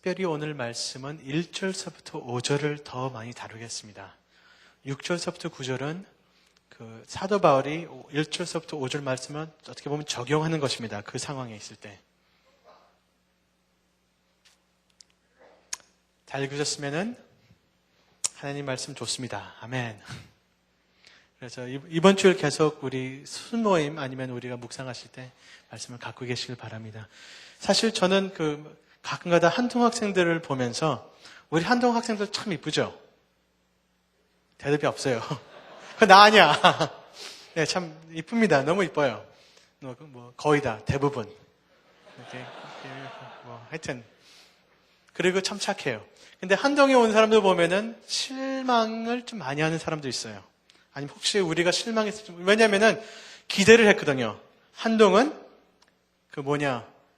특별히 오늘 말씀은 1절서부터 5절을 더 많이 다루겠습니다. 6절서부터 9절은 사도 바울이 1절서부터 5절 말씀을 어떻게 보면 적용하는 것입니다. 그 상황에 있을 때. 잘 읽으셨으면은 하나님 말씀 좋습니다. 아멘. 그래서 이번 주를 계속 우리 순모임 아니면 우리가 묵상하실 때 말씀을 갖고 계시길 바랍니다. 사실 저는 가끔가다 한동 학생들을 보면서 우리 한동 학생들 참 이쁘죠? 대답이 없어요. 그거 나 아니야. 네, 참 이쁩니다. 너무 이뻐요. 거의 다 대부분. 하여튼 그리고 참 착해요. 근데 한동에 온 사람들 보면은 실망을 좀 많이 하는 사람도 있어요. 아니면 혹시 우리가 실망했을지, 왜냐면은 기대를 했거든요. 한동은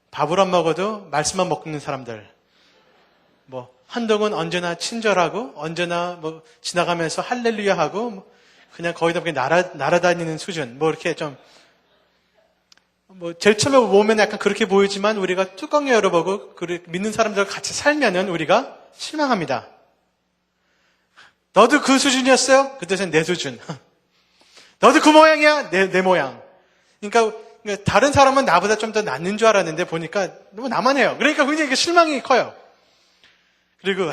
밥을 안 먹어도 말씀만 먹는 사람들. 한동은 언제나 친절하고, 언제나 지나가면서 할렐루야 하고, 그냥 거의 다 그냥 날아다니는 수준. 이렇게 좀, 제일 처음에 보면 약간 그렇게 보이지만 우리가 뚜껑 열어보고, 믿는 사람들과 같이 살면은 우리가 실망합니다. 너도 그 수준이었어요? 그 뜻은 내 수준. 너도 그 모양이야? 내 모양. 그러니까 다른 사람은 나보다 좀 더 낫는 줄 알았는데 보니까 너무 나만 해요. 그러니까 굉장히 실망이 커요. 그리고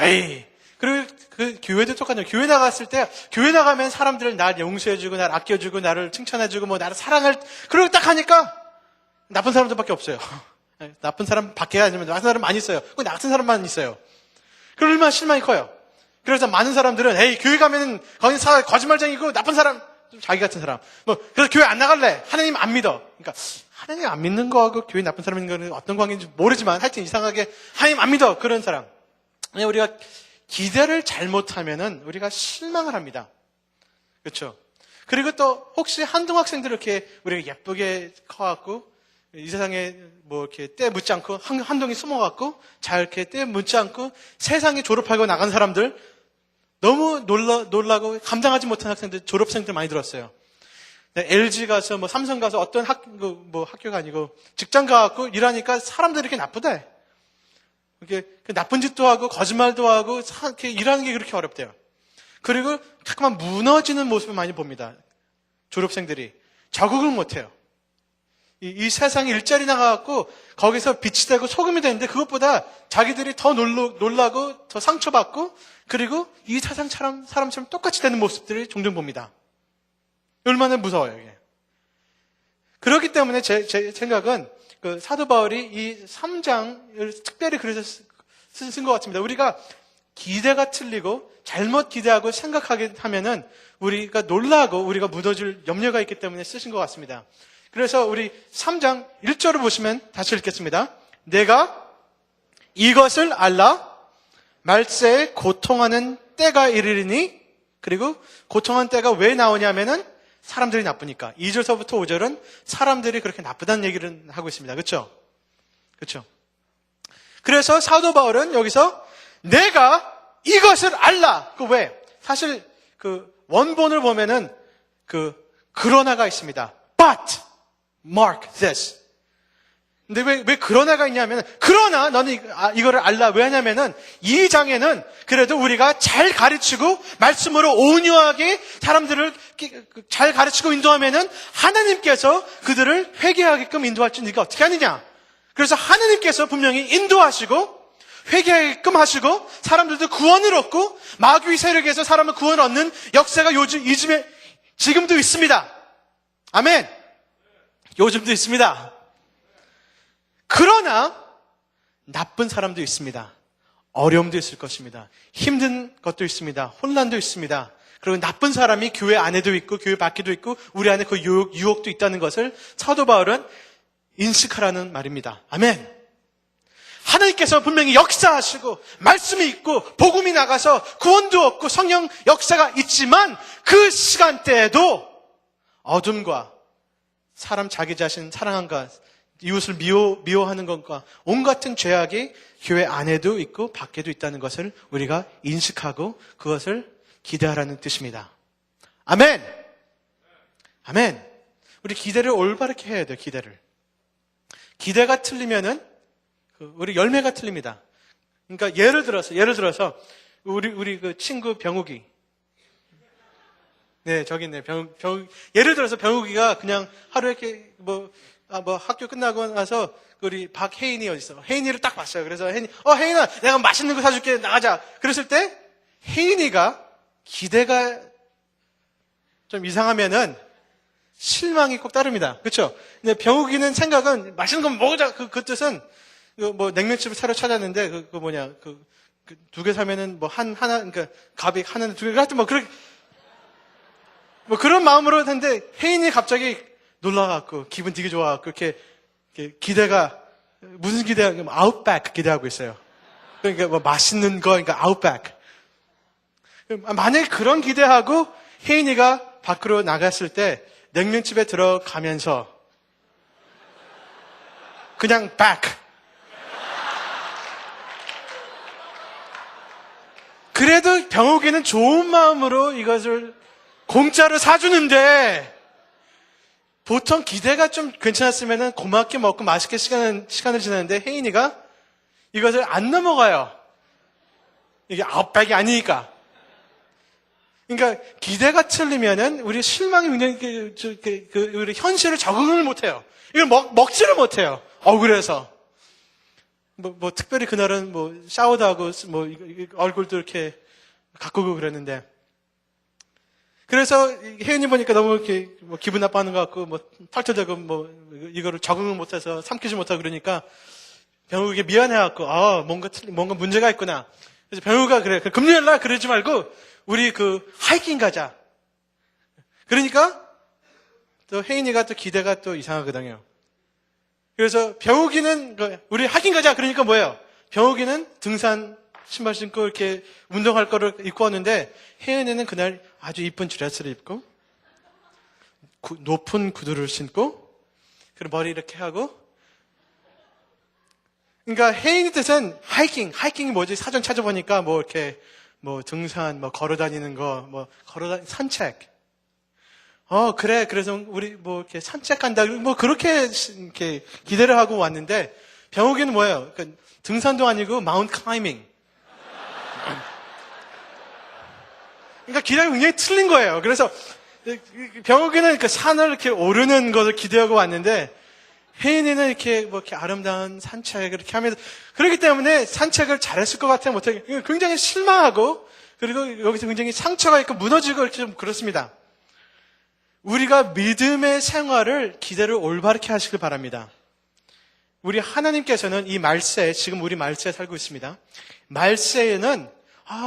그리고 그 교회도 똑같아요. 교회 나갔을 때 교회 나가면 사람들 날 용서해주고 나를 아껴주고 나를 칭찬해주고 나를 사랑할 그러고 딱 하니까 나쁜 사람들밖에 없어요. 나쁜 사람 밖에 아니면 나쁜 사람 많이 있어요. 그 나쁜 사람만 있어요. 그럼 얼마나 실망이 커요. 그래서 많은 사람들은 교회 가면은 거기 거짓말쟁이고 나쁜 사람 자기 같은 사람. 그래서 교회 안 나갈래. 하나님 안 믿어. 그러니까 하나님 안 믿는 거하고 교회 나쁜 사람인 거는 어떤 관계인지 모르지만 하여튼 이상하게 하나님 안 믿어. 그런 사람. 우리가 기대를 잘못하면은 우리가 실망을 합니다. 그렇죠? 그리고 또 혹시 한동 학생들 이렇게 우리가 예쁘게 커갖고 이 세상에 이렇게 때 묻지 않고 한동이 숨어갖고 잘 이렇게 때 묻지 않고 세상에 졸업하고 나간 사람들 너무 놀라고 감당하지 못한 학생들, 졸업생들 많이 들었어요. LG 가서 삼성 가서 어떤 학교가 아니고 직장 가갖고 일하니까 사람들이 이렇게 나쁘대. 이렇게 나쁜 짓도 하고 거짓말도 하고 이렇게 일하는 게 그렇게 어렵대요. 그리고 자꾸만 무너지는 모습을 많이 봅니다. 졸업생들이 적응을 못해요. 이 세상에 일자리 나가갖고 거기서 빛이 되고 소금이 되는데 그것보다 자기들이 더 놀라고 더 상처받고 그리고 이 세상 사람처럼 똑같이 되는 모습들을 종종 봅니다. 얼마나 무서워요, 이게. 그렇기 때문에 제 생각은 사도 바울이 이 3장을 특별히 그래서 쓴 것 같습니다. 우리가 기대가 틀리고 잘못 기대하고 생각하게 하면은 우리가 놀라고 우리가 무너질 염려가 있기 때문에 쓰신 것 같습니다. 그래서 우리 3장 1절을 보시면 다시 읽겠습니다. 내가 이것을 알라 말세에 고통하는 때가 이르리니 그리고 고통하는 때가 왜 나오냐면은 사람들이 나쁘니까 2절서부터 5절은 사람들이 그렇게 나쁘다는 얘기를 하고 있습니다. 그렇죠? 그렇죠? 그래서 사도 바울은 여기서 내가 이것을 알라. 왜? 사실 원본을 보면은 그러나가 있습니다. But mark this. 근데 왜 그러나가 있냐면 그러나 너는 이거를 알라. 왜 하냐면은 이 장에는 그래도 우리가 잘 가르치고 말씀으로 온유하게 사람들을 잘 가르치고 인도하면은 하나님께서 그들을 회개하게끔 인도할 줄 네가 어떻게 하느냐. 그래서 하나님께서 분명히 인도하시고 회개하게끔 하시고 사람들도 구원을 얻고 마귀 세력에서 사람을 구원을 얻는 역사가 요즘에 지금도 있습니다. 아멘. 요즘도 있습니다. 그러나 나쁜 사람도 있습니다. 어려움도 있을 것입니다. 힘든 것도 있습니다. 혼란도 있습니다. 그리고 나쁜 사람이 교회 안에도 있고 교회 밖에도 있고 우리 안에 그 유혹도 있다는 것을 사도 바울은 인식하라는 말입니다. 아멘. 하나님께서 분명히 역사하시고 말씀이 있고 복음이 나가서 구원도 얻고 성령 역사가 있지만 그 시간대에도 어둠과 사람 자기 자신 사랑한 것, 이웃을 미워하는 것과 온갖 같은 죄악이 교회 안에도 있고 밖에도 있다는 것을 우리가 인식하고 그것을 기대하라는 뜻입니다. 아멘. 아멘. 우리 기대를 올바르게 해야 돼요. 기대가 틀리면은 우리 열매가 틀립니다. 그러니까 예를 들어서 우리 그 친구 병욱이. 네, 저기 있네. 예를 들어서 병욱이가 그냥 하루에 이렇게 뭐 학교 끝나고 나서 우리 박혜인이 어디 있어? 혜인이를 딱 봤어요. 그래서 혜인아, 내가 맛있는 거 사줄게. 나가자. 그랬을 때 혜인이가 기대가 좀 이상하면은 실망이 꼭 따릅니다. 그렇죠? 근데 병욱이는 생각은 맛있는 거 먹자. 그 뜻은 뭐 냉면집을 사러 찾았는데 두 개 사면은 뭐 하나 그러니까 가비 하나는 두 개 하여튼 뭐 그런 마음으로 했는데 혜인이 갑자기 놀라갖고 기분 되게 좋아갖고 이렇게 기대가 무슨 기대가 아웃백 기대하고 있어요. 그러니까 뭐 맛있는 거 그러니까 아웃백. 만약에 그런 기대하고 혜인이가 밖으로 나갔을 때 냉면집에 들어가면서 그냥 back. 그래도 병욱이는 좋은 마음으로 이것을 공짜로 사주는데 보통 기대가 좀 괜찮았으면 고맙게 먹고 맛있게 시간을 지내는데 혜인이가 이것을 안 넘어가요. 이게 아웃백이 아니니까. 그러니까 기대가 틀리면은 우리 실망이 굉장히 우리 현실을 적응을 못해요. 이걸 먹지를 못해요. 그래서 뭐 특별히 그날은 뭐 샤워도 하고 뭐 얼굴도 이렇게 가꾸고 그랬는데 그래서 혜인이 보니까 너무 이렇게 뭐 기분 나빠하는 것 같고 뭐 털털대고 뭐 이거를 적응을 못해서 삼키지 못하고 그러니까 병욱이 미안해갖고 뭔가 문제가 있구나. 그래서 병욱이가 그래 금요일 날 그러지 말고 우리 하이킹 가자. 그러니까 또 혜인이가 또 기대가 또 이상하거든요. 그래서 병욱이는 우리 하이킹 가자. 그러니까 뭐예요? 병욱이는 등산 신발 신고 이렇게 운동할 거를 입고 왔는데 혜인이는 그날 아주 이쁜 드레스를 입고 높은 구두를 신고 그리고 머리 이렇게 하고 그러니까 혜인이 뜻은 하이킹이 뭐지? 사전 찾아보니까 뭐 이렇게 뭐 등산, 뭐 걸어 다니는 거, 산책. 그래. 그래서 우리 뭐 이렇게 산책 간다. 뭐 그렇게 이렇게 기대를 하고 왔는데 병욱이는 뭐예요? 그러니까 등산도 아니고 마운트 클라이밍. 그러니까 기대가 굉장히 틀린 거예요. 그래서 병욱이는 그 산을 이렇게 오르는 것을 기대하고 왔는데 혜인이는 이렇게 아름다운 산책을 이렇게 하면서 그렇기 때문에 산책을 잘했을 것 같아요. 못하게 굉장히 실망하고 그리고 여기서 굉장히 상처가 있고 무너지고 이렇게 좀 그렇습니다. 우리가 믿음의 생활을 기대를 올바르게 하시길 바랍니다. 우리 하나님께서는 이 말세에 지금 우리 말세에 살고 있습니다. 말세에는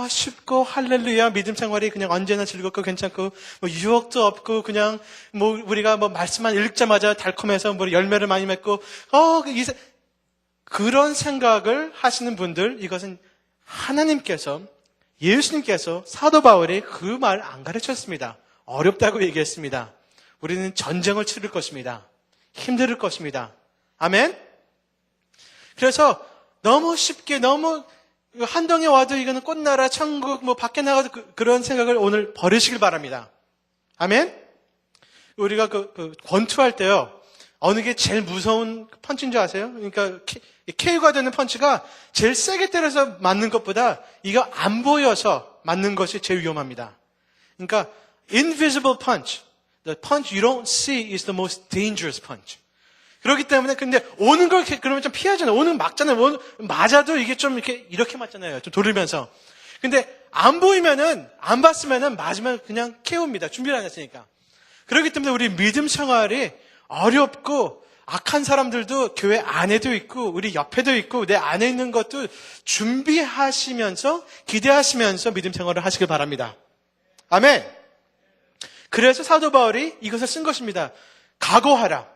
쉽고 할렐루야 믿음 생활이 그냥 언제나 즐겁고 괜찮고 뭐 유혹도 없고 그냥 뭐 우리가 뭐 말씀만 읽자마자 달콤해서 뭐 열매를 많이 맺고 그런 생각을 하시는 분들 이것은 하나님께서 예수님께서 사도 바울이 그 말 안 가르쳤습니다. 어렵다고 얘기했습니다. 우리는 전쟁을 치를 것입니다. 힘들 것입니다. 아멘? 그래서 너무 쉽게 너무 한동에 와도 이거는 꽃나라 천국 뭐 밖에 나가도 그런 생각을 오늘 버리시길 바랍니다. 아멘? 우리가 권투할 때요. 어느 게 제일 무서운 펀치인 줄 아세요? 그러니까 KO가 되는 펀치가 제일 세게 때려서 맞는 것보다 이거 안 보여서 맞는 것이 제일 위험합니다. 그러니까 invisible punch, the punch you don't see is the most dangerous punch. 그렇기 때문에 근데 오는 걸 그러면 좀 피하잖아요. 오는 막잖아요. 맞아도 이게 좀 이렇게 맞잖아요. 좀 돌리면서. 근데 안 보이면은 안 봤으면은 맞으면 그냥 KO입니다. 준비를 안 했으니까. 그렇기 때문에 우리 믿음 생활이 어렵고 악한 사람들도 교회 안에도 있고 우리 옆에도 있고 내 안에 있는 것도 준비하시면서 기대하시면서 믿음 생활을 하시길 바랍니다. 아멘. 그래서 사도 바울이 이것을 쓴 것입니다. 각오해라.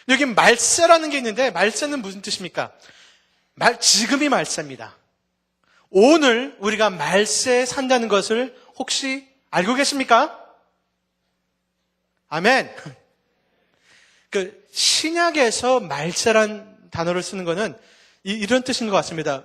여기 말세라는 게 있는데 말세는 무슨 뜻입니까? 지금이 말세입니다. 오늘 우리가 말세에 산다는 것을 혹시 알고 계십니까? 아멘. 신약에서 말세란 단어를 쓰는 것은 이런 뜻인 것 같습니다.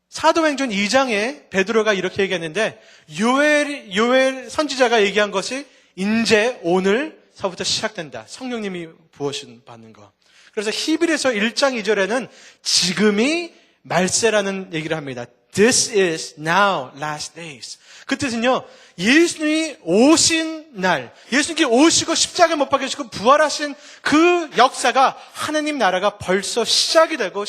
사도행전 2장에 베드로가 이렇게 얘기했는데 요엘 선지자가 얘기한 것이 이제 오늘서부터 시작된다. 성령님이 부어신 받는 거. 그래서 히브리서 1장 2절에는 지금이 말세라는 얘기를 합니다. This is now last days. 그 뜻은요, 예수님이 오신 날, 예수님께 오시고 십자가에 못 박히시고 부활하신 그 역사가 하나님 나라가 벌써 시작이 되고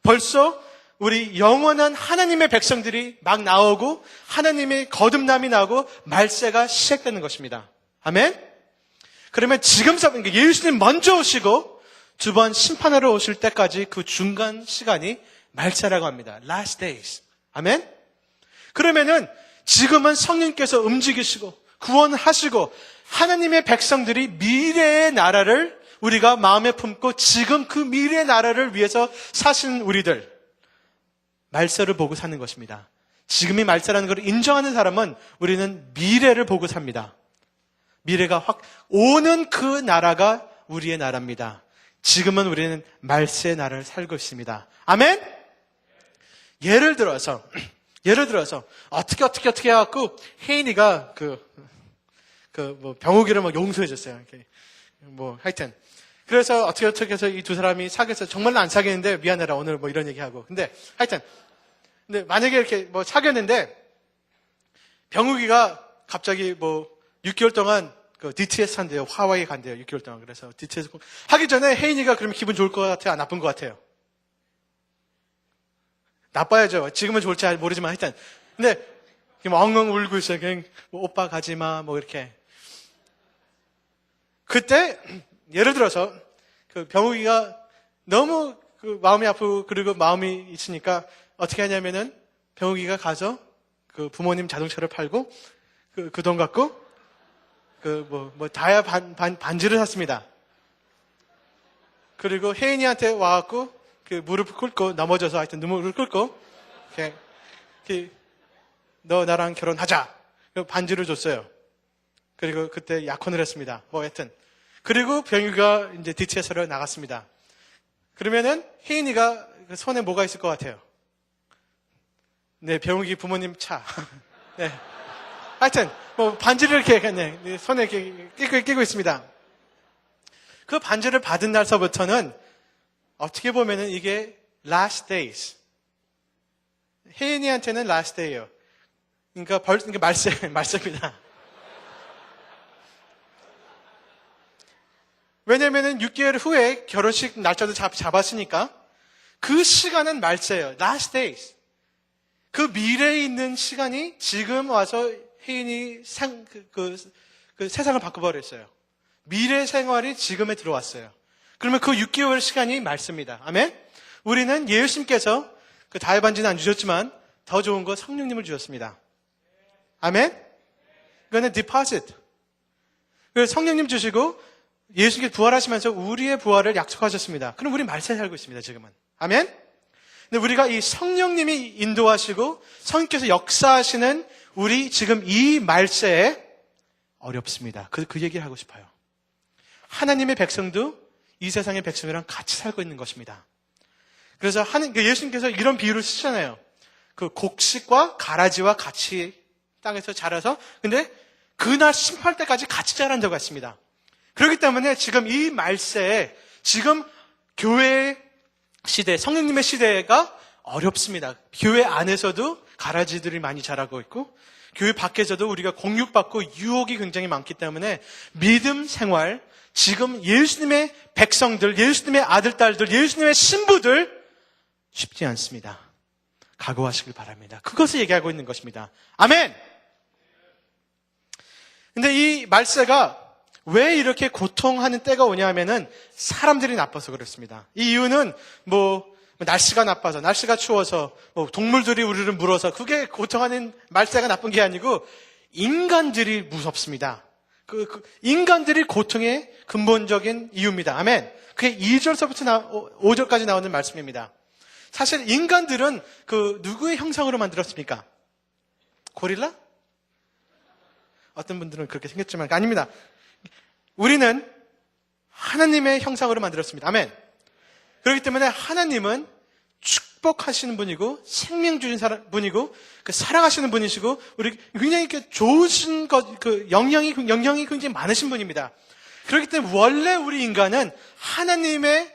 벌써 우리 영원한 하나님의 백성들이 막 나오고 하나님의 거듭남이 나오고 말세가 시작되는 것입니다. 아멘? 그러면 지금서 예수님 먼저 오시고 두 번 심판하러 오실 때까지 그 중간 시간이 말세라고 합니다. Last days. 아멘? 그러면은 지금은 성령께서 움직이시고 구원하시고 하나님의 백성들이 미래의 나라를 우리가 마음에 품고 지금 그 미래의 나라를 위해서 사시는 우리들 말세를 보고 사는 것입니다. 지금이 말세라는 것을 인정하는 사람은 우리는 미래를 보고 삽니다. 미래가 확 오는 그 나라가 우리의 나라입니다. 지금은 우리는 말세의 나라를 살고 있습니다. 아멘? 예를 들어서 어떻게 해갖고 혜인이가 병욱이를 막 용서해줬어요. 하여튼. 그래서 어떻게 해서 이 두 사람이 사귀어서 정말로 안 사귀는데 미안해라 오늘 이런 얘기하고. 근데 만약에 이렇게 사귀었는데 병욱이가 갑자기 6개월 동안 DTS 한대요. 하와이 간대요. 6개월 동안. 그래서 DTS 하기 전에 혜인이가 그러면 기분 좋을 것 같아요? 나쁜 것 같아요? 나빠야죠. 지금은 좋을지 잘 모르지만 하여튼. 근데 엉엉 울고 있어요. 그냥 오빠 가지 마 이렇게. 그때 예를 들어서 병욱이가 너무 마음이 아프고 그리고 마음이 있으니까 어떻게 하냐면은 병욱이가 가서 부모님 자동차를 팔고 그 돈 갖고 다이아 반지를 샀습니다. 그리고 혜인이한테 와갖고 무릎을 꿇고 넘어져서 하여튼 눈물을 꿇고 너 나랑 결혼하자. 반지를 줬어요. 그리고 그때 약혼을 했습니다. 하여튼. 그리고 병욱이가 이제 DTS로 나갔습니다. 그러면은 혜인이가 손에 뭐가 있을 것 같아요? 네, 병욱이 부모님 차. 네. 하여튼 반지를 이렇게 손에 이렇게 끼고 있습니다. 그 반지를 받은 날서부터는 어떻게 보면은 이게 last days. 혜인이한테는 last day예요. 그러니까 말세입니다. 왜냐면은 6개월 후에 결혼식 날짜도 잡았으니까 그 시간은 말세예요. last days. 그 미래에 있는 시간이 지금 와서 혜인이 세상을 바꿔버렸어요. 미래 생활이 지금에 들어왔어요. 그러면 그 6개월 시간이 말습니다. 아멘? 우리는 예수님께서 다이아 반지는 안 주셨지만 더 좋은 거 성령님을 주셨습니다. 아멘? 그거는 deposit. 그래서 성령님 주시고 예수님께 부활하시면서 우리의 부활을 약속하셨습니다. 그럼 우리 말세에 살고 있습니다. 지금은. 아멘? 근데 우리가 이 성령님이 인도하시고 성령께서 역사하시는 우리 지금 이 말세에 어렵습니다. 그 얘기를 하고 싶어요. 하나님의 백성도 이 세상의 백성이랑 같이 살고 있는 것입니다. 그래서 예수님께서 이런 비유를 쓰잖아요. 곡식과 가라지와 같이 땅에서 자라서 근데 그날 심판할 때까지 같이 자란다고 했습니다. 그렇기 때문에 지금 이 말세에 지금 교회의 시대, 성령님의 시대가 어렵습니다. 교회 안에서도 가라지들이 많이 자라고 있고 교회 밖에서도 우리가 공육받고 유혹이 굉장히 많기 때문에 믿음 생활, 지금 예수님의 백성들, 예수님의 아들, 딸들, 예수님의 신부들 쉽지 않습니다. 각오하시길 바랍니다. 그것을 얘기하고 있는 것입니다. 아멘! 근데 이 말세가 왜 이렇게 고통하는 때가 오냐 하면은 사람들이 나빠서 그렇습니다. 이 이유는 날씨가 나빠서, 날씨가 추워서, 동물들이 우리를 물어서 그게 고통하는 말세가 나쁜 게 아니고 인간들이 무섭습니다. 인간들이 고통의 근본적인 이유입니다. 아멘. 그게 2절서부터 5절까지 나오는 말씀입니다. 사실 인간들은 누구의 형상으로 만들었습니까? 고릴라? 어떤 분들은 그렇게 생겼지만 아닙니다. 우리는 하나님의 형상으로 만들었습니다. 아멘. 그렇기 때문에 하나님은 축복하시는 분이고 생명 주신 분이고 사랑하시는 분이시고 우리 굉장히 좋으신 영향이 굉장히 많으신 분입니다. 그렇기 때문에 원래 우리 인간은 하나님의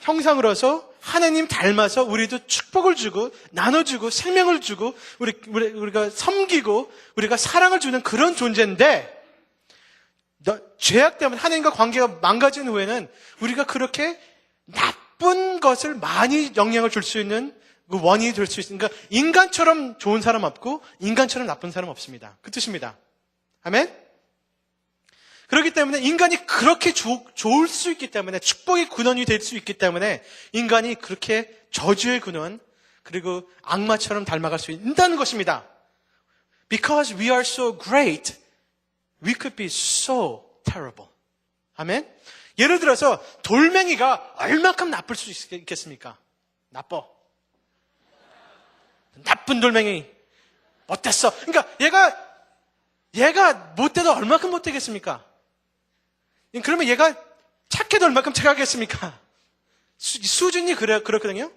형상으로서 하나님 닮아서 우리도 축복을 주고 나눠주고 생명을 주고 우리가 섬기고 우리가 사랑을 주는 그런 존재인데 죄악 때문에 하나님과 관계가 망가진 후에는 우리가 그렇게 나쁜 것을 많이 영향을 줄 수 있는 그 원인이 될 수 있으니까 인간처럼 좋은 사람 없고 인간처럼 나쁜 사람 없습니다. 그 뜻입니다. 아멘? 그렇기 때문에 인간이 그렇게 좋을 수 있기 때문에 축복의 근원이 될 수 있기 때문에 인간이 그렇게 저주의 근원 그리고 악마처럼 닮아갈 수 있다는 것입니다. Because we are so great, we could be so terrible. 아멘? 예를 들어서 돌멩이가 얼마큼 나쁠 수 있겠습니까? 나빠. 나쁜 돌멩이. 못됐어. 그러니까 얘가 못돼도 얼마큼 못되겠습니까? 그러면 얘가 착해도 얼마큼 착하겠습니까? 수준이 그렇거든요.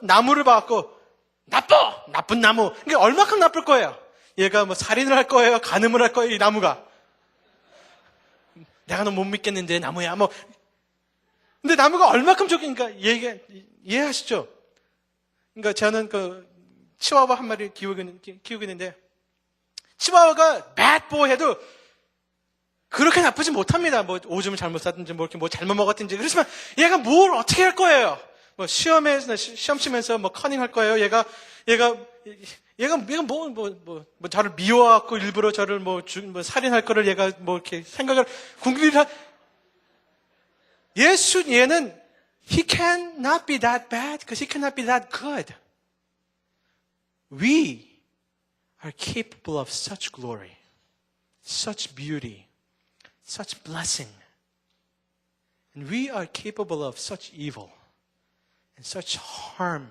나무를 봐갖고 나쁜 나무. 그러니까 얼마큼 나쁠 거예요? 얘가 뭐 살인을 할 거예요? 간음을 할 거예요? 이 나무가. 내가 너 못 믿겠는데 나무야. 근데 나무가 얼마큼 좋으니까 이해하시죠? 그러니까 저는 치와와 한 마리 키우고 있는데 치와와가 bad boy 해도 그렇게 나쁘지 못합니다. 오줌을 잘못 쌌든지 이렇게 잘못 먹었든지. 그렇지만 얘가 뭘 어떻게 할 거예요? 시험 치면서 커닝 할 거예요. 얘가 저를 미워갖고 일부러 저를 살인할 거를 얘가 이렇게 생각을 궁리를 얘는 he cannot be that bad because he cannot be that good. We are capable of such glory, such beauty, such blessing. And we are capable of such evil and such harm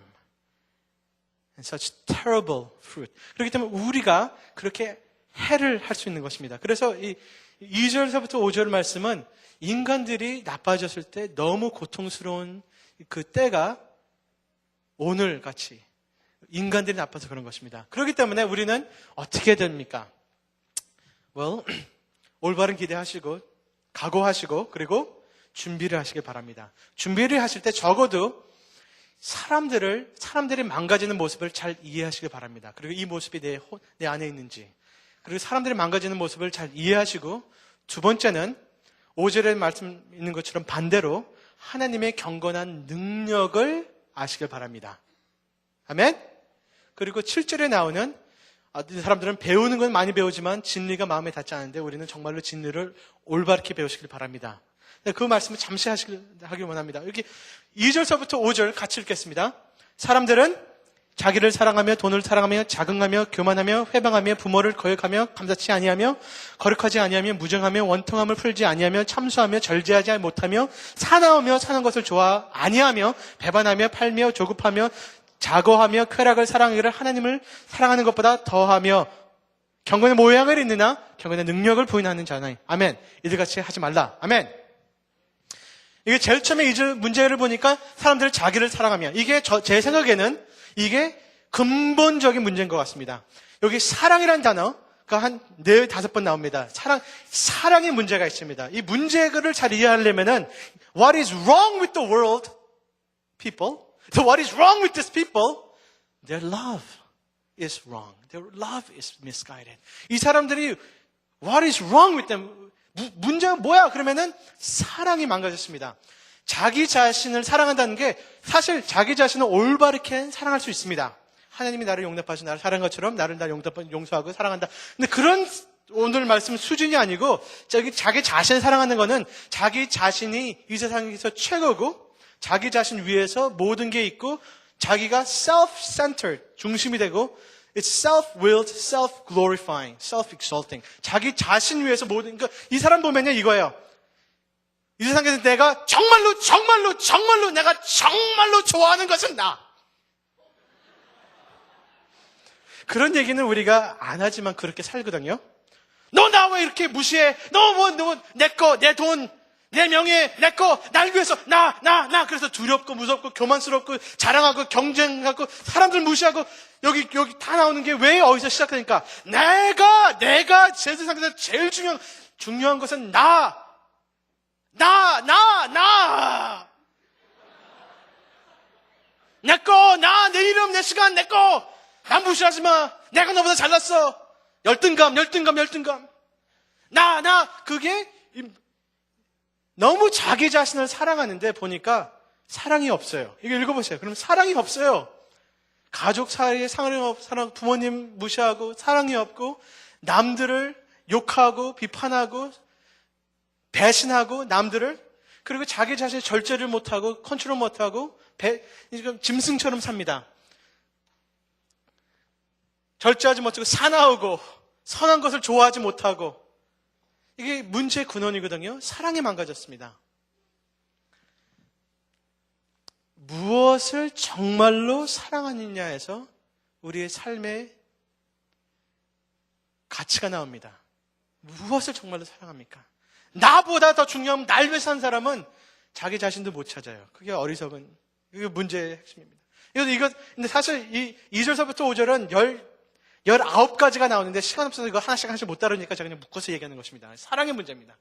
and such terrible fruit. 그렇기 때문에 우리가 그렇게 해를 할 수 있는 것입니다. 그래서 이 2절서부터 5절 말씀은 인간들이 나빠졌을 때 너무 고통스러운 그 때가 오늘 같이 인간들이 나빠서 그런 것입니다. 그렇기 때문에 우리는 어떻게 됩니까? 올바른 기대하시고 각오하시고 그리고 준비를 하시길 바랍니다. 준비를 하실 때 적어도 사람들이 망가지는 모습을 잘 이해하시길 바랍니다. 그리고 이 모습이 내 안에 있는지 그리고 사람들이 망가지는 모습을 잘 이해하시고 두 번째는 5절에 말씀 있는 것처럼 반대로 하나님의 경건한 능력을 아시길 바랍니다. 아멘? 그리고 7절에 나오는 사람들은 배우는 건 많이 배우지만 진리가 마음에 닿지 않은데 우리는 정말로 진리를 올바르게 배우시길 바랍니다. 그 말씀을 잠시 하길 원합니다. 여기 2절서부터 5절 같이 읽겠습니다. 사람들은 자기를 사랑하며 돈을 사랑하며 자긍하며 교만하며 회방하며 부모를 거역하며 감사치 아니하며 거룩하지 아니하며 무정하며 원통함을 풀지 아니하며 참수하며 절제하지 못하며 사나우며 사는 것을 좋아 아니하며 배반하며 팔며 조급하며 자거하며 쾌락을 사랑하기를 하나님을 사랑하는 것보다 더하며 경건의 모양을 있느나 경건의 능력을 부인하는 자나니 아멘. 이들같이 하지 말라. 아멘. 이게 제일 처음에 이 문제를 보니까 사람들이 자기를 사랑하며 이게 제 생각에는 이게 근본적인 문제인 것 같습니다. 여기 사랑이라는 단어가 한 4-5번 나옵니다. 사랑의 문제가 있습니다. 이 문제를 잘 이해하려면은 What is wrong with the world people? So what is wrong with these people? Their love is wrong. Their love is misguided. 이 사람들이 What is wrong with them? 문제가 뭐야? 그러면은 사랑이 망가졌습니다. 자기 자신을 사랑한다는 게 사실 자기 자신을 올바르게 사랑할 수 있습니다. 하나님이 나를 용납하시고 나를 사랑한 것처럼 나를 용서하고 사랑한다. 근데 그런 오늘 말씀 수준이 아니고 자기 자신을 사랑하는 거는 자기 자신이 이 세상에서 최고고 자기 자신 위에서 모든 게 있고 자기가 self-centered, 중심이 되고 it's self-willed, self-glorifying, self-exalting. 자기 자신 위해서 모든, 그러니까 이 사람 보면요 이거예요. 이 세상에서 내가 정말로 내가 정말로 좋아하는 것은 나. 그런 얘기는 우리가 안 하지만 그렇게 살거든요. 너 나 왜 이렇게 무시해? 너 내 거, 내 돈, 내 명예, 내 거, 날 위해서 나. 그래서 두렵고 무섭고 교만스럽고 자랑하고 경쟁하고 사람들 무시하고 여기 다 나오는 게 왜 어디서 시작하니까 내가 제 세상에서 제일 중요한 것은 나. 내 거, 내 이름, 내 시간, 내 거. 난 무시하지 마. 내가 너보다 잘났어. 열등감. 그게 너무 자기 자신을 사랑하는데 보니까 사랑이 없어요. 이거 읽어보세요. 그럼 사랑이 없어요. 가족 사이에 사랑, 부모님 무시하고 사랑이 없고 남들을 욕하고 비판하고 배신하고 남들을 그리고 자기 자신의 절제를 못하고 컨트롤 못하고 짐승처럼 삽니다. 절제하지 못하고 사나우고 선한 것을 좋아하지 못하고 이게 문제의 근원이거든요. 사랑이 망가졌습니다. 무엇을 정말로 사랑하느냐에서 우리의 삶의 가치가 나옵니다. 무엇을 정말로 사랑합니까? 나보다 더 중요한 날 위해 산 사람은 자기 자신도 못 찾아요. 그게 어리석은, 이게 문제의 핵심입니다. 근데 사실 이 2절서부터 5절은 19가지가 나오는데 시간 없어서 이거 하나씩 못 다루니까 제가 그냥 묶어서 얘기하는 것입니다. 사랑의 문제입니다.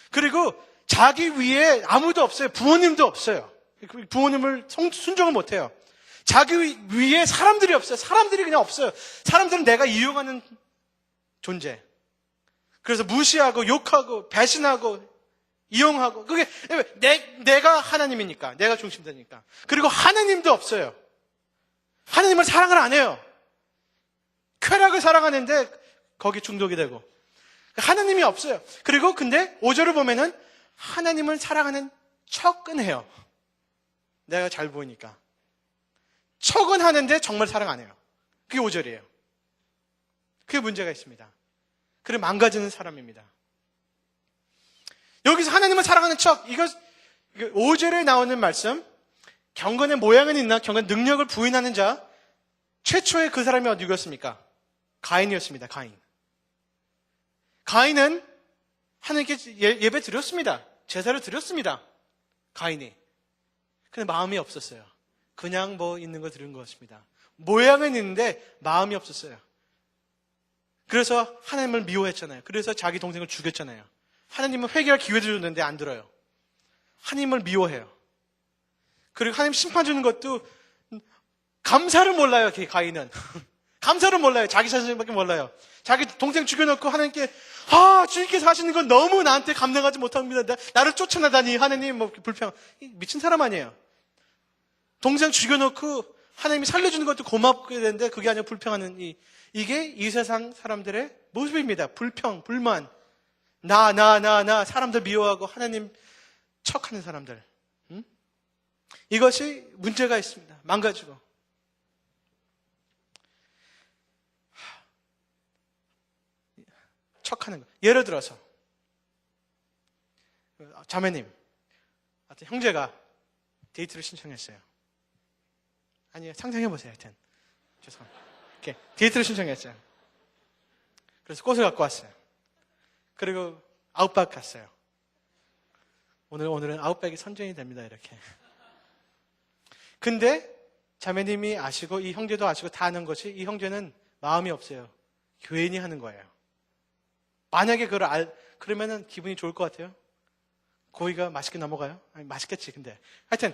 그리고 자기 위에 아무도 없어요. 부모님도 없어요. 부모님을 순종을 못 해요. 자기 위에 사람들이 없어요. 사람들이 그냥 없어요. 사람들은 내가 이용하는 존재. 그래서 무시하고 욕하고 배신하고 이용하고 그게 내가 하나님이니까 내가 중심되니까. 그리고 하나님도 없어요. 하나님을 사랑을 안 해요. 쾌락을 사랑하는데 거기 중독이 되고 하나님이 없어요. 그리고 근데 5절을 보면은 하나님을 사랑하는 척은 해요. 내가 잘 보이니까 척은 하는데 정말 사랑 안 해요. 그게 5절이에요. 그게 문제가 있습니다. 그래 망가지는 사람입니다. 여기서 하나님을 사랑하는 척, 이거 5절에 나오는 말씀, 경건의 모양은 있나 경건 능력을 부인하는 자, 최초의 그 사람이 누구였습니까? 가인이었습니다. 가인은 하나님께 예배 드렸습니다. 제사를 드렸습니다. 가인이. 근데 마음이 없었어요. 그냥 있는 거 들은 것입니다. 모양은 있는데 마음이 없었어요. 그래서 하나님을 미워했잖아요. 그래서 자기 동생을 죽였잖아요. 하나님은 회개할 기회를 줬는데 안 들어요. 하나님을 미워해요. 그리고 하나님 심판 주는 것도 감사를 몰라요. 가인은. 감사를 몰라요. 자기 자신밖에 몰라요. 자기 동생 죽여놓고 하나님께 주님께서 하시는 건 너무 나한테 감당하지 못합니다. 나를 쫓아나다니 하나님 불평. 미친 사람 아니에요. 동생 죽여놓고 하나님이 살려주는 것도 고맙게 되는데 그게 아니라 불평하는 이게 이 세상 사람들의 모습입니다. 불평, 불만, 나 사람들 미워하고 하나님 척하는 사람들. 이것이 문제가 있습니다. 망가지고. 척하는 거. 예를 들어서 자매님, 형제가 데이트를 신청했어요. 아니요, 상상해보세요. 하여튼 죄송합니다. 이렇게 데이트를 신청했어요. 그래서 꽃을 갖고 왔어요. 그리고 아웃백 갔어요. 오늘은 아웃백이 선전이 됩니다. 이렇게. 근데 자매님이 아시고 이 형제도 아시고 다 아는 것이 이 형제는 마음이 없어요. 괜히 하는 거예요. 만약에 그러면은 기분이 좋을 것 같아요. 고기가 맛있게 넘어가요? 아니, 맛있겠지, 근데. 하여튼,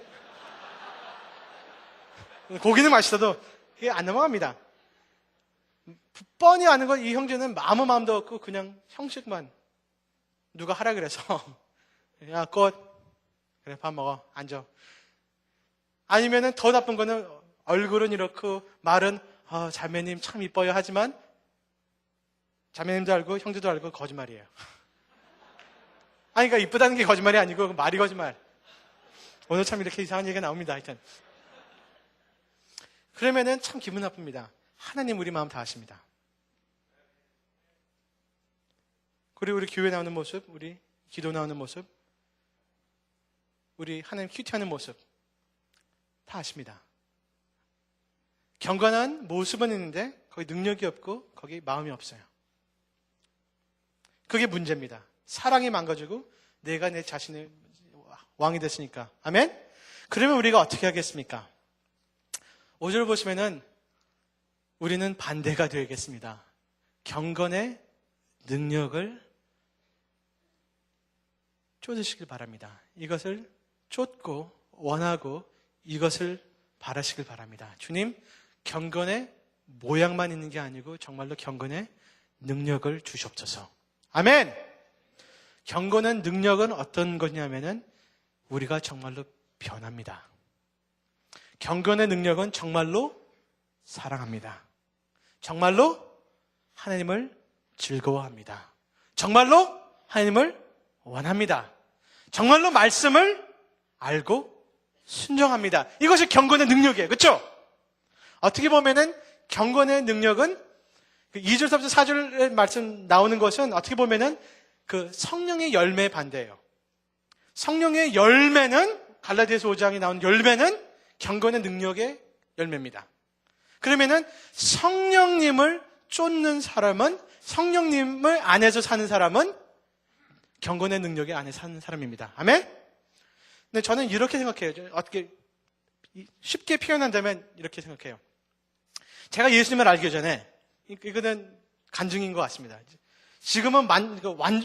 고기는 맛있어도 이게 안 넘어갑니다. 뻔히 아는 건 이 형제는 아무 마음도 없고 그냥 형식만 누가 하라 그래서 야, 꽃. 그래, 밥 먹어. 앉아. 아니면은 더 나쁜 거는 얼굴은 이렇고 말은 자매님 참 이뻐요 하지만 자매님도 알고 형제도 알고 거짓말이에요. 아니, 그러니까 이쁘다는 게 거짓말이 아니고 말이 거짓말. 오늘 참 이렇게 이상한 얘기가 나옵니다. 하여튼. 그러면은 참 기분 나쁩니다. 하나님 우리 마음 다 아십니다. 그리고 우리 교회 나오는 모습, 우리 기도 나오는 모습, 우리 하나님 큐티하는 모습 다 아십니다. 경건한 모습은 있는데 거기 능력이 없고 거기 마음이 없어요. 그게 문제입니다. 사랑이 망가지고 내가 내 자신의 왕이 됐으니까. 아멘? 그러면 우리가 어떻게 하겠습니까? 5절 보시면은 우리는 반대가 되겠습니다. 경건의 능력을 쫓으시길 바랍니다. 이것을 쫓고 원하고 이것을 바라시길 바랍니다. 주님, 경건의 모양만 있는 게 아니고 정말로 경건의 능력을 주시옵소서. 아멘! 경건의 능력은 어떤 거냐면은 우리가 정말로 변합니다. 경건의 능력은 정말로 사랑합니다. 정말로 하나님을 즐거워합니다. 정말로 하나님을 원합니다. 정말로 말씀을 알고 순종합니다. 이것이 경건의 능력이에요. 그렇죠? 어떻게 보면은 경건의 능력은 2절부터 4절의 말씀 나오는 것은 어떻게 보면은 그 성령의 열매의 반대예요. 성령의 열매는 갈라디아서 5장에 나온 열매는 경건의 능력의 열매입니다. 그러면은 성령님을 쫓는 사람은 성령님을 안에서 사는 사람은 경건의 능력의 안에 사는 사람입니다. 아멘? 근데 저는 이렇게 생각해요. 어떻게 쉽게 표현한다면 이렇게 생각해요. 제가 예수님을 알기 전에 이거는 간증인 것 같습니다. 지금은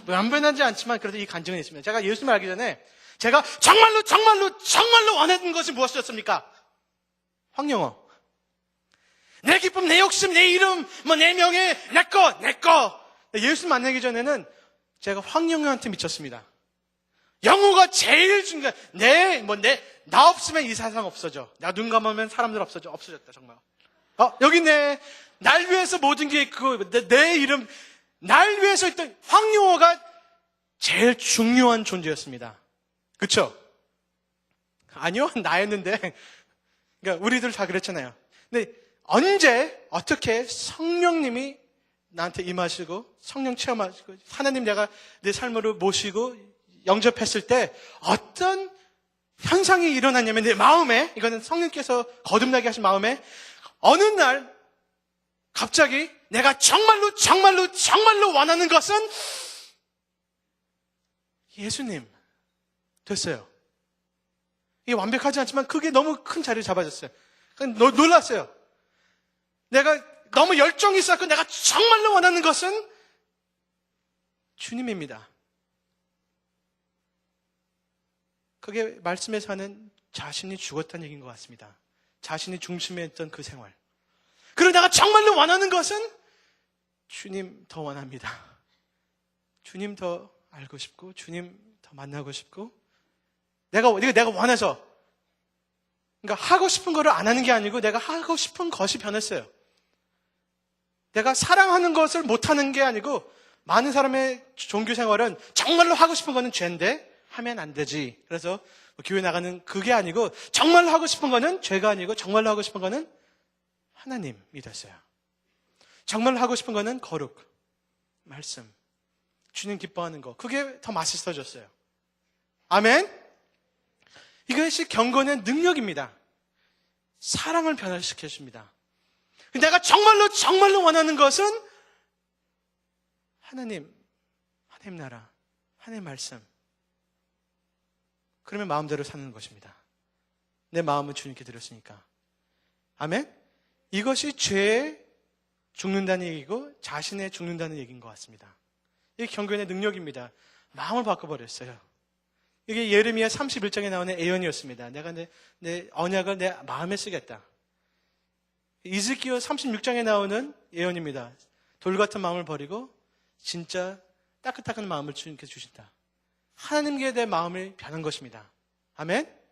완변하지 않지만 그래도 이 간증은 있습니다. 제가 예수님을 알기 전에 제가 정말로 원하는 것이 무엇이었습니까? 황영어. 내 기쁨, 내 욕심, 내 이름, 내 명예, 내 거. 예수님 만나기 전에는 제가 황영어한테 미쳤습니다. 영어가 제일 중요해. 나 없으면 이 세상 없어져. 나 눈 감으면 사람들 없어졌다, 정말. 여기 날 위해서 모든 게 내 이름, 날 위해서 있던 황영어가 제일 중요한 존재였습니다. 그쵸? 아니요, 나였는데. 그러니까 우리들 다 그랬잖아요. 근데 어떻게 성령님이 나한테 임하시고, 성령 체험하시고, 하나님 내가 내 삶으로 모시고, 영접했을 때 어떤 현상이 일어났냐면 내 마음에, 이거는 성령께서 거듭나게 하신 마음에 어느 날 갑자기 내가 정말로 원하는 것은 예수님 됐어요. 이게 완벽하지 않지만 그게 너무 큰 자리를 잡아줬어요. 놀랐어요. 내가 너무 열정이 있었고 내가 정말로 원하는 것은 주님입니다. 그게 말씀에서 하는 자신이 죽었다는 얘기인 것 같습니다. 자신이 중심에 있던 그 생활. 그리고 내가 정말로 원하는 것은 주님 더 원합니다. 주님 더 알고 싶고 주님 더 만나고 싶고 내가 원해서 그러니까 하고 싶은 거를 안 하는 게 아니고 내가 하고 싶은 것이 변했어요. 내가 사랑하는 것을 못하는 게 아니고 많은 사람의 종교 생활은 정말로 하고 싶은 거는 죄인데 하면 안 되지. 그래서 교회 나가는 그게 아니고 정말로 하고 싶은 거는 죄가 아니고 정말로 하고 싶은 거는 하나님이 됐어요. 정말로 하고 싶은 거는 거룩, 말씀, 주님 기뻐하는 거. 그게 더 맛있어졌어요. 아멘? 이것이 경건의 능력입니다. 사랑을 변화시켜 줍니다. 내가 정말로 원하는 것은 하나님 나라, 하나님 말씀. 그러면 마음대로 사는 것입니다. 내 마음은 주님께 드렸으니까. 아멘? 이것이 죄에 죽는다는 얘기고 자신에 죽는다는 얘기인 것 같습니다. 이게 경건의 능력입니다. 마음을 바꿔버렸어요. 이게 예레미야 31장에 나오는 예언이었습니다. 내가 내 언약을 내 마음에 쓰겠다. 이즈키야 36장에 나오는 예언입니다. 돌 같은 마음을 버리고 진짜 따뜻한 마음을 주님께 주신다. 하나님께 내 마음을 변한 것입니다. 아멘?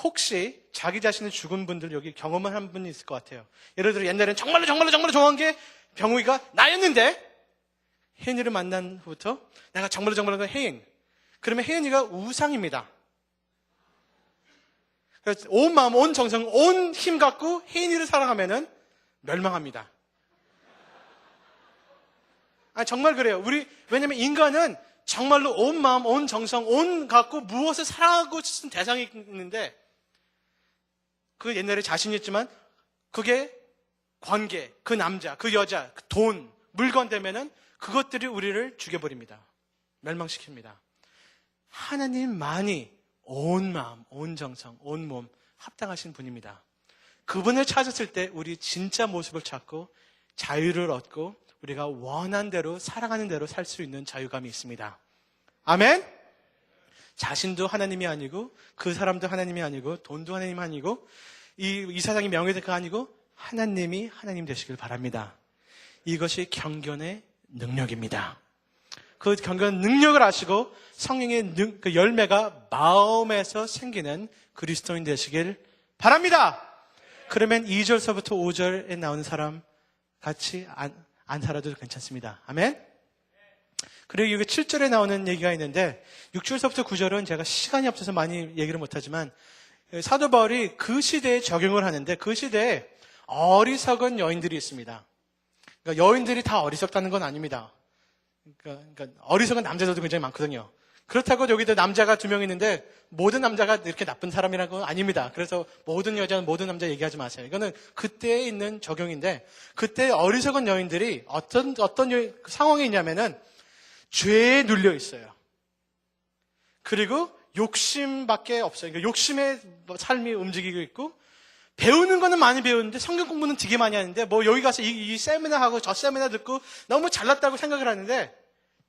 혹시 자기 자신이 죽은 분들 여기 경험을 한 분이 있을 것 같아요. 예를 들어 옛날엔 정말로 좋아한 게 병우이가 나였는데 혜인이를 만난 후부터 내가 정말로 혜인. 그러면 혜인이가 우상입니다. 그래서 온 마음, 온 정성, 온 힘 갖고 혜인이를 사랑하면은 멸망합니다. 정말 그래요. 왜냐면 인간은 정말로 온 마음, 온 정성, 온 갖고 무엇을 사랑하고 싶은 대상이 있는데 그 옛날에 자신이 있지만 그게 관계, 그 남자, 그 여자, 그 돈, 물건 되면은 그것들이 우리를 죽여버립니다. 멸망시킵니다. 하나님만이 온 마음, 온 정성, 온 몸 합당하신 분입니다. 그분을 찾았을 때 우리 진짜 모습을 찾고 자유를 얻고 우리가 원한 대로 사랑하는 대로 살 수 있는 자유감이 있습니다. 아멘? 자신도 하나님이 아니고 그 사람도 하나님이 아니고 돈도 하나님이 아니고 이 세상이 명예대가 아니고 하나님이 하나님 되시길 바랍니다. 이것이 경건의 능력입니다. 그 경건 능력을 아시고 성령의 그 열매가 마음에서 생기는 그리스도인 되시길 바랍니다. 그러면 2절서부터 5절에 나오는 사람 같이 안 살아도 괜찮습니다. 아멘? 그리고 여기 7절에 나오는 얘기가 있는데 6절서부터 9절은 제가 시간이 없어서 많이 얘기를 못하지만 사도 바울이 그 시대에 적용을 하는데 그 시대에 어리석은 여인들이 있습니다. 그러니까 여인들이 다 어리석다는 건 아닙니다. 그러니까 어리석은 남자들도 굉장히 많거든요. 그렇다고 여기도 남자가 2명 있는데 모든 남자가 이렇게 나쁜 사람이라는 건 아닙니다. 그래서 모든 여자는 모든 남자 얘기하지 마세요. 이거는 그때에 있는 적용인데 그때 어리석은 여인들이 어떤 상황이 있냐면은 죄에 눌려 있어요. 그리고 욕심밖에 없어요. 그러니까 욕심의 삶이 움직이고 있고 배우는 거는 많이 배우는데 성경 공부는 되게 많이 하는데 뭐 여기 가서 이 세미나 하고 저 세미나 듣고 너무 잘났다고 생각을 하는데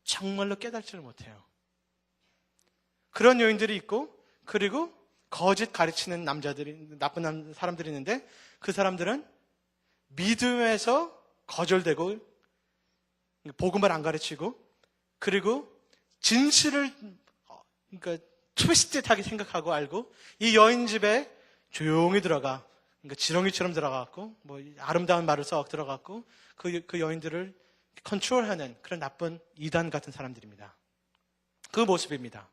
정말로 깨닫지를 못해요. 그런 여인들이 있고 그리고 거짓 가르치는 남자들이 나쁜 사람들이 있는데 그 사람들은 믿음에서 거절되고 복음을 안 가르치고 그리고 진실을 그러니까 트위스트하게 생각하고 알고 이 여인 집에 조용히 들어가 그러니까 지렁이처럼 들어가고 뭐 아름다운 말을 썩 들어갔고 그 여인들을 컨트롤하는 그런 나쁜 이단 같은 사람들입니다. 그 모습입니다.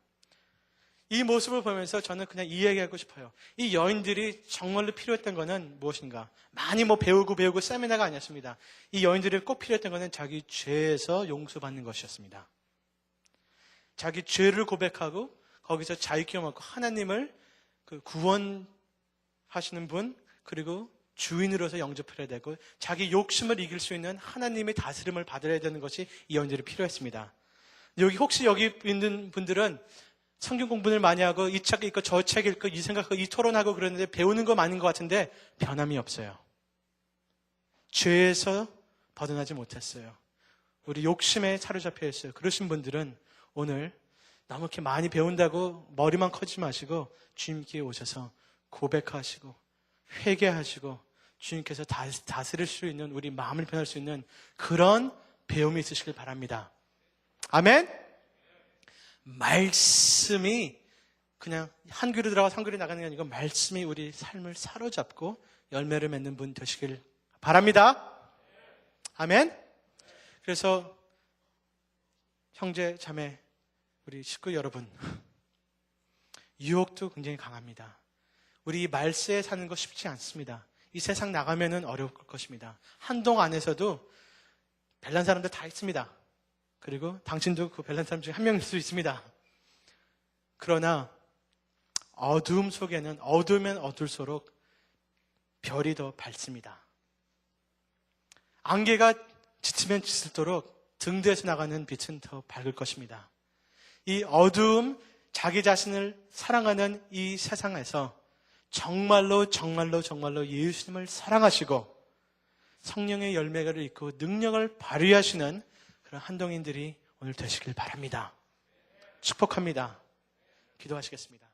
이 모습을 보면서 저는 그냥 이 얘기하고 싶어요. 이 여인들이 정말로 필요했던 거는 무엇인가? 많이 뭐 배우고 세미나가 아니었습니다. 이 여인들이 꼭 필요했던 거는 자기 죄에서 용서받는 것이었습니다. 자기 죄를 고백하고 거기서 자유케 얻고 하나님을 그 구원하시는 분 그리고 주인으로서 영접해야 되고 자기 욕심을 이길 수 있는 하나님의 다스림을 받아야 되는 것이 이 여인들이 필요했습니다. 혹시 여기 있는 분들은 성경 공부를 많이 하고 이 책 읽고 저 책 읽고 이 생각하고 이 토론하고 그러는데 배우는 거 많은 것 같은데 변함이 없어요. 죄에서 벗어나지 못했어요. 우리 욕심에 사로잡혀 있어요. 그러신 분들은 오늘 너무 이렇게 많이 배운다고 머리만 커지지 마시고 주님께 오셔서 고백하시고 회개하시고 주님께서 다스릴 수 있는 우리 마음을 변할 수 있는 그런 배움이 있으시길 바랍니다. 아멘? 말씀이 그냥 한 귀로 들어가서 한 귀로 나가는 게 아니고 말씀이 우리 삶을 사로잡고 열매를 맺는 분 되시길 바랍니다. 아멘? 그래서 형제, 자매, 우리 식구 여러분 유혹도 굉장히 강합니다. 우리 말세에 사는 거 쉽지 않습니다. 이 세상 나가면은 어려울 것입니다. 한동 안에서도 별난 사람들 다 있습니다. 그리고 당신도 그 별난 사람 중에 한 명일 수 있습니다. 그러나 어두움 속에는 어두우면 어둘수록 별이 더 밝습니다. 안개가 짙으면 짙도록 등대에서 나가는 빛은 더 밝을 것입니다. 이 어두움, 자기 자신을 사랑하는 이 세상에서 정말로 예수님을 사랑하시고 성령의 열매를 잇고 능력을 발휘하시는 그런 한동인들이 오늘 되시길 바랍니다. 축복합니다. 기도하시겠습니다.